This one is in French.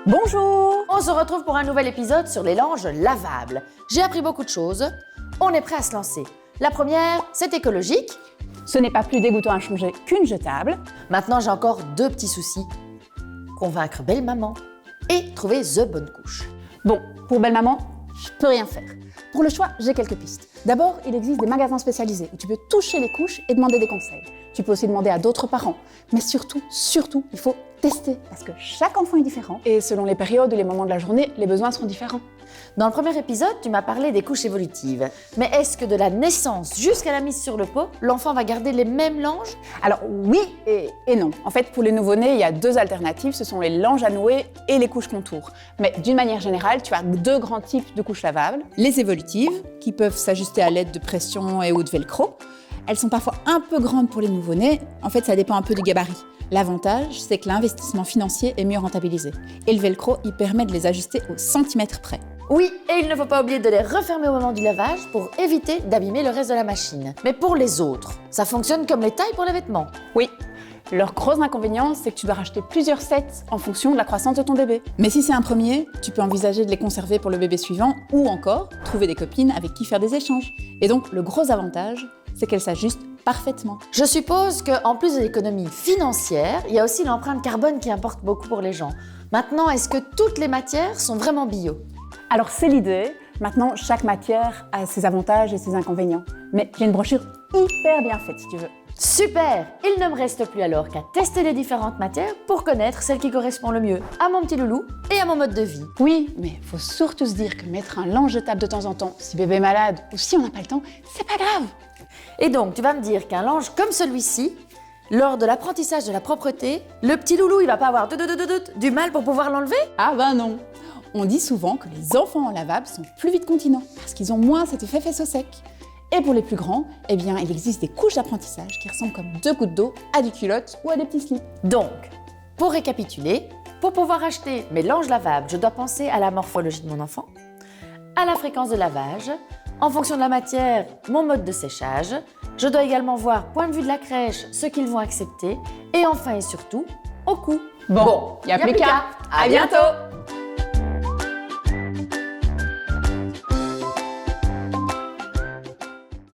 Bonjour! On se retrouve pour un nouvel épisode sur les langes lavables. J'ai appris beaucoup de choses. On est prêt à se lancer. La première, c'est écologique. Ce n'est pas plus dégoûtant à changer qu'une jetable. Maintenant, j'ai encore deux petits soucis. Convaincre belle maman et trouver the bonne couche. Bon, pour belle maman, je peux rien faire. Pour le choix, j'ai quelques pistes. D'abord, il existe des magasins spécialisés où tu peux toucher les couches et demander des conseils. Tu peux aussi demander à d'autres parents. Mais surtout, il faut tester parce que chaque enfant est différent et selon les périodes et les moments de la journée, les besoins seront différents. Dans le premier épisode, tu m'as parlé des couches évolutives. Mais est-ce que de la naissance jusqu'à la mise sur le pot, l'enfant va garder les mêmes langes? Alors oui et non. En fait, pour les nouveau-nés, il y a deux alternatives. Ce sont les langes à nouer et les couches contours. Mais d'une manière générale, tu as deux grands types de couches lavables. Les évolutives, qui peuvent s'ajuster à l'aide de pression et ou de velcro. Elles sont parfois un peu grandes pour les nouveau-nés. En fait, ça dépend un peu du gabarit. L'avantage, c'est que l'investissement financier est mieux rentabilisé. Et le velcro, il permet de les ajuster au centimètre près. Oui, et il ne faut pas oublier de les refermer au moment du lavage pour éviter d'abîmer le reste de la machine. Mais pour les autres, ça fonctionne comme les tailles pour les vêtements. Oui. Leur gros inconvénient, c'est que tu dois racheter plusieurs sets en fonction de la croissance de ton bébé. Mais si c'est un premier, tu peux envisager de les conserver pour le bébé suivant ou encore trouver des copines avec qui faire des échanges. Et donc, le gros avantage, c'est qu'elles s'ajustent parfaitement. Je suppose qu'en plus de l'économie financière, il y a aussi l'empreinte carbone qui importe beaucoup pour les gens. Maintenant, est-ce que toutes les matières sont vraiment bio? Alors c'est l'idée. Maintenant, chaque matière a ses avantages et ses inconvénients. Mais j'ai une brochure hyper bien faite, si tu veux. Super! Il ne me reste plus alors qu'à tester les différentes matières pour connaître celle qui correspond le mieux à mon petit loulou et à mon mode de vie. Oui, mais faut surtout se dire que mettre un lange jetable de temps en temps, si bébé est malade ou si on n'a pas le temps, c'est pas grave. Et donc, tu vas me dire qu'un lange comme celui-ci, lors de l'apprentissage de la propreté, le petit loulou, il va pas avoir du mal pour pouvoir l'enlever? Ah ben non! On dit souvent que les enfants en lavable sont plus vite continents parce qu'ils ont moins cet effet faisceau sec. Et pour les plus grands, eh bien, il existe des couches d'apprentissage qui ressemblent comme deux gouttes d'eau à des culottes ou à des petits slips. Donc, pour récapituler, pour pouvoir acheter mes langes lavables, je dois penser à la morphologie de mon enfant, à la fréquence de lavage, en fonction de la matière, mon mode de séchage. Je dois également voir, point de vue de la crèche, ce qu'ils vont accepter. Et enfin et surtout, au coût. Bon, y a plus qu'à. À bientôt!